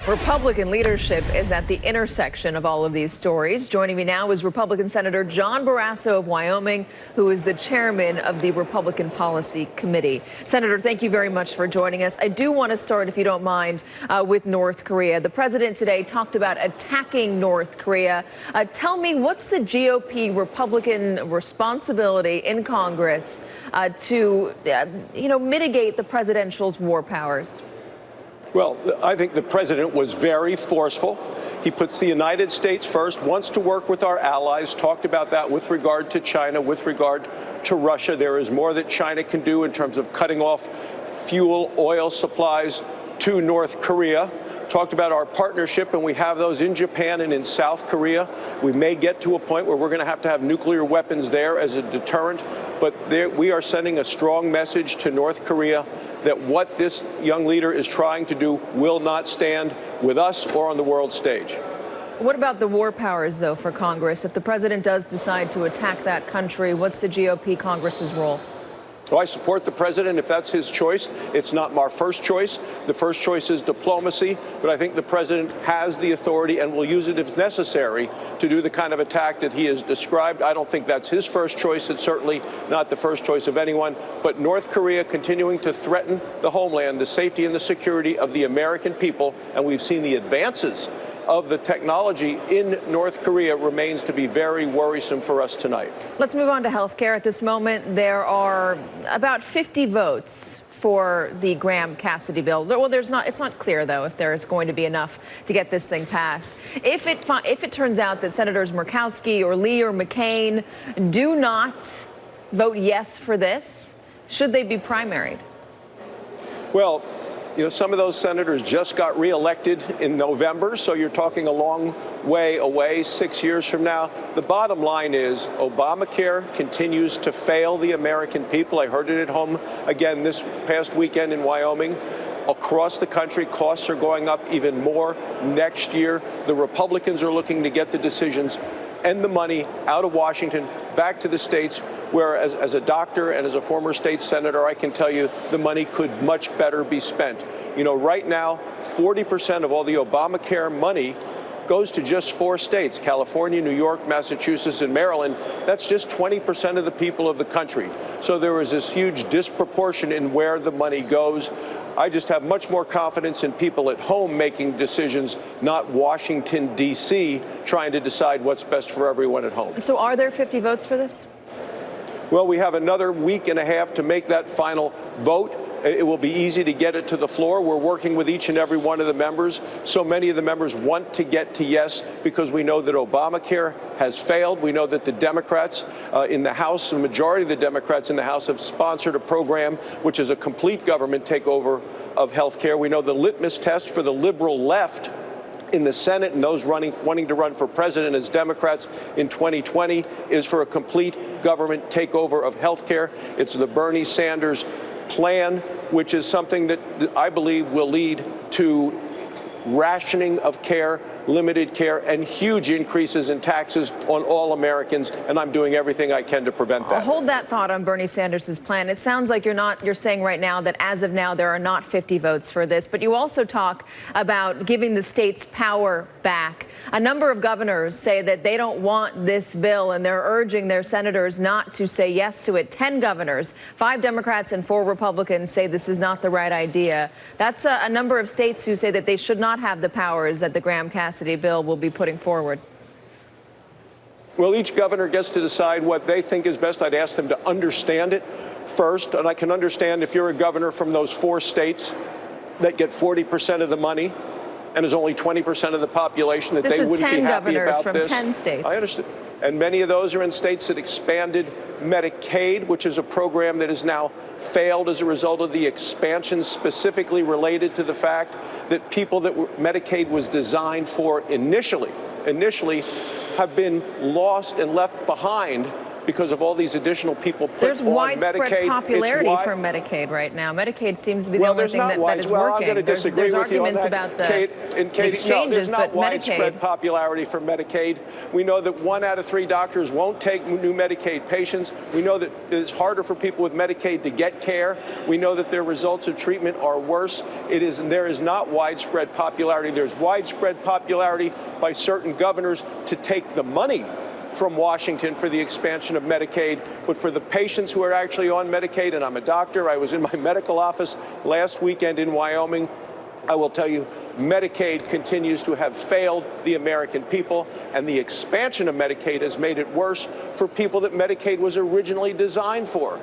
Republican leadership is at the intersection of all of these stories. Joining me now is Republican Senator John Barrasso of Wyoming, who is the chairman of the Republican Policy Committee. Senator, thank you very much for joining us. I do want to start, if you don't mind, with North Korea. The president today talked about attacking North Korea. Tell me, what's the GOP Republican responsibility in Congress to mitigate the presidential's war powers? Well, I think the president was very forceful. He puts the United States first, wants to work with our allies, talked about that with regard to China, with regard to Russia. There is more that China can do in terms of cutting off fuel, oil supplies to North Korea. Talked about our partnership, and we have those in Japan and in South Korea. We may get to a point where we're going to have nuclear weapons there as a deterrent, but we are sending a strong message to North Korea that what this young leader is trying to do will not stand with us or on the world stage. What about the war powers, though, for Congress? If the president does decide to attack that country, what's the GOP Congress's role? So I support the president if that's his choice. It's not our first choice. The first choice is diplomacy, but I think the president has the authority and will use it if necessary to do the kind of attack that he has described. I don't think that's his first choice. It's certainly not the first choice of anyone. But North Korea continuing to threaten the homeland, the safety and the security of the American people, and we've seen the advances of the technology in North Korea remains to be very worrisome for us tonight. Let's move on to health care. At this moment, there are about 50 votes for the Graham-Cassidy bill. Well, it's not clear, though, if there's going to be enough to get this thing passed. If it turns out that Senators Murkowski or Lee or McCain do not vote yes for this, should they be primaried? Well, some of those senators just got reelected in November, so you're talking a long way away, 6 years from now. The bottom line is Obamacare continues to fail the American people. I heard it at home again this past weekend in Wyoming. Across the country, costs are going up even more next year. The Republicans are looking to get the decisions and the money out of Washington back to the states, where as a doctor and as a former state senator, I can tell you the money could much better be spent. Right now, 40% of all the Obamacare money goes to just 4 states, California, New York, Massachusetts, and Maryland. That's just 20% of the people of the country. So there is this huge disproportion in where the money goes. I just have much more confidence in people at home making decisions, not Washington, D.C., trying to decide what's best for everyone at home. So are there 50 votes for this? Well, we have another week and a half to make that final vote. It will be easy to get it to the floor. We're working with each and every one of the members. So many of the members want to get to yes because we know that Obamacare has failed. We know that the Democrats in the House, the majority of the Democrats in the House have sponsored a program which is a complete government takeover of health care. We know the litmus test for the liberal left in the Senate and those wanting to run for president as Democrats in 2020 is for a complete government takeover of health care. It's the Bernie Sanders plan, which is something that I believe will lead to rationing of care, limited care, and huge increases in taxes on all Americans, and I'm doing everything I can to prevent that. I'll hold that thought on Bernie Sanders' plan. It sounds like you're saying right now that as of now there are not 50 votes for this, but you also talk about giving the states power back. A number of governors say that they don't want this bill, and they're urging their senators not to say yes to it. 10 governors, 5 Democrats and 4 Republicans say this is not the right idea. That's a number of states who say that they should not have the powers that the Graham-Cassidy bill will be putting forward. Well, each governor gets to decide what they think is best. I'd ask them to understand it first, and I can understand if you're a governor from those 4 states that get 40% of the money and is only 20% of the population, that they wouldn't be happy about this. This is 10 governors from 10 states. I understand. And many of those are in states that expanded Medicaid, which is a program that has now failed as a result of the expansion specifically related to the fact that people that Medicaid was designed for initially have been lost and left behind because of all these additional people put There's on Medicaid. widespread popularity for Medicaid right now. Medicaid seems to be the only thing that is well, working. I'm going to disagree there's with you on arguments that. about the Katy, exchanges, no, there's not but widespread Medicaid. popularity for Medicaid. We know that 1 out of 3 doctors won't take new Medicaid patients. We know that it's harder for people with Medicaid to get care. We know that their results of treatment are worse. There is not widespread popularity. There's widespread popularity by certain governors to take the money from Washington for the expansion of Medicaid, but for the patients who are actually on Medicaid, and I'm a doctor, I was in my medical office last weekend in Wyoming, I will tell you, Medicaid continues to have failed the American people, and the expansion of Medicaid has made it worse for people that Medicaid was originally designed for.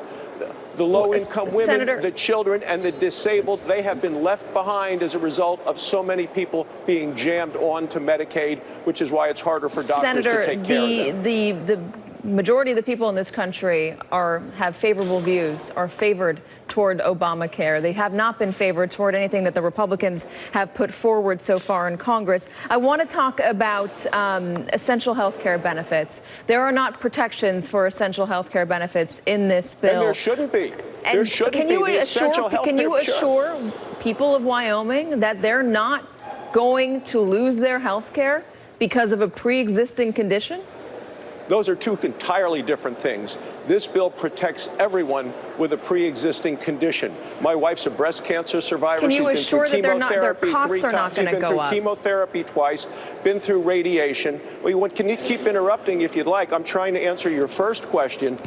The low-income women, Senator, the children, and the disabled, they have been left behind as a result of so many people being jammed onto Medicaid, which is why it's harder for doctors to take care of them. The majority of the people in this country have favorable views, are favored toward Obamacare. They have not been favored toward anything that the Republicans have put forward so far in Congress. I want to talk about essential health care benefits. There are not protections for essential health care benefits in this bill. And there shouldn't be. There shouldn't be the essential health care. Can you assure people of Wyoming that they're not going to lose their health care because of a pre-existing condition? Those are two entirely different things. This bill protects everyone with a pre-existing condition. My wife's a breast cancer survivor. Can you assure that their costs 3 are not times. going to go up? She's been through chemotherapy twice, been through radiation. Can you keep interrupting if you'd like? I'm trying to answer your first question.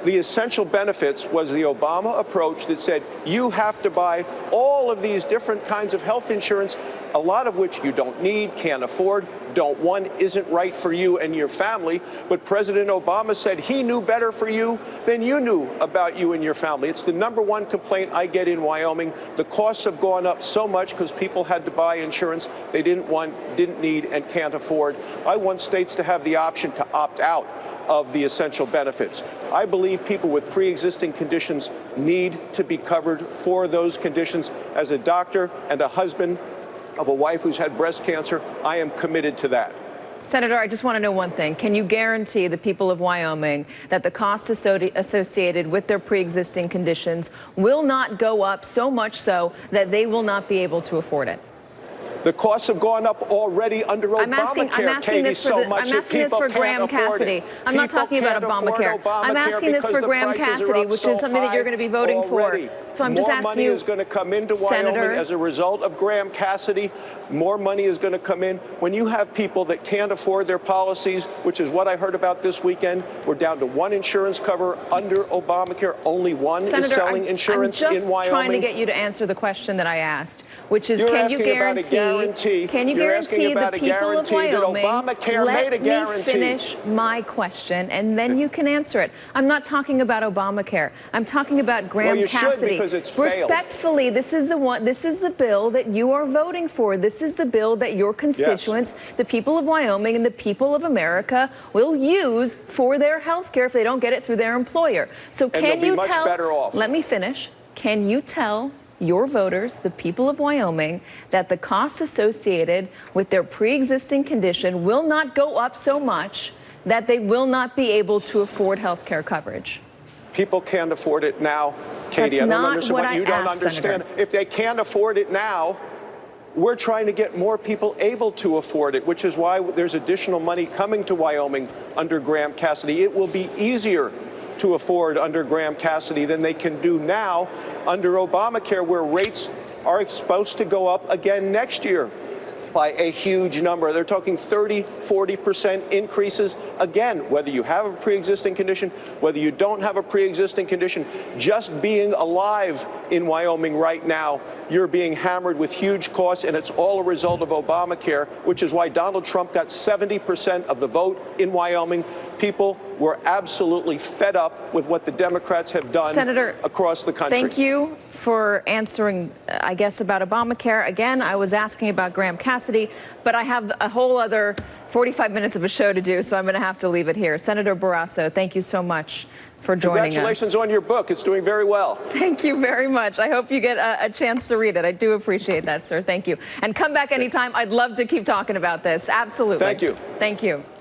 The essential benefits was the Obama approach that said you have to buy all of these different kinds of health insurance, a lot of which you don't need, can't afford, don't want, isn't right for you and your family. But President Obama said he knew better for you than you knew about you and your family. It's the #1 complaint I get in Wyoming. The costs have gone up so much because people had to buy insurance they didn't want, didn't need, and can't afford. I want states to have the option to opt out of the essential benefits. I believe people with pre-existing conditions need to be covered for those conditions. As a doctor and a husband of a wife who's had breast cancer, I am committed to that. Senator, I just want to know one thing. Can you guarantee the people of Wyoming that the costs associated with their pre-existing conditions will not go up so much so that they will not be able to afford it? The costs have gone up already under Obamacare, Katy, so much that people can't afford it. I'm not talking about Obamacare. I'm asking this for Graham Cassidy, which is something that you're going to be voting for. So I'm just asking you, more money is going to come into Wyoming as a result of Graham Cassidy. More money is going to come in. When you have people that can't afford their policies, which is what I heard about this weekend, we're down to 1 insurance cover under Obamacare. Only 1 is selling insurance in Wyoming. I'm just trying to get you to answer the question that I asked, which is, can you guarantee the people of Wyoming, let me finish my question, and then you can answer it. I'm not talking about Obamacare. I'm talking about Graham Cassidy. You should, because it's failed. Respectfully, this is the bill that you are voting for. This is the bill that your constituents, the people of Wyoming and the people of America, will use for their health care if they don't get it through their employer. So can you tell, let me finish, can you tell your voters, the people of Wyoming, that the costs associated with their pre-existing condition will not go up so much that they will not be able to afford health care coverage? People can't afford it now, Katy. I don't understand what you don't understand. If they can't afford it now, we're trying to get more people able to afford it, which is why there's additional money coming to Wyoming under Graham Cassidy. It will be easier to afford under Graham Cassidy than they can do now under Obamacare, where rates are supposed to go up again next year by a huge number. They're talking 30, 40% increases. Again, whether you have a pre-existing condition, whether you don't have a pre-existing condition, just being alive in Wyoming right now, you're being hammered with huge costs, and it's all a result of Obamacare, which is why Donald Trump got 70% of the vote in Wyoming. People were absolutely fed up with what the Democrats have done across the country. Thank you for answering, I guess, about Obamacare. Again, I was asking about Graham Cassidy, but I have a whole other 45 minutes of a show to do, so I'm going to have to leave it here. Senator Barrasso, thank you so much for joining us. Congratulations on your book. It's doing very well. Thank you very much. I hope you get a chance to read it. I do appreciate that, sir. Thank you. And come back anytime. I'd love to keep talking about this. Absolutely. Thank you. Thank you.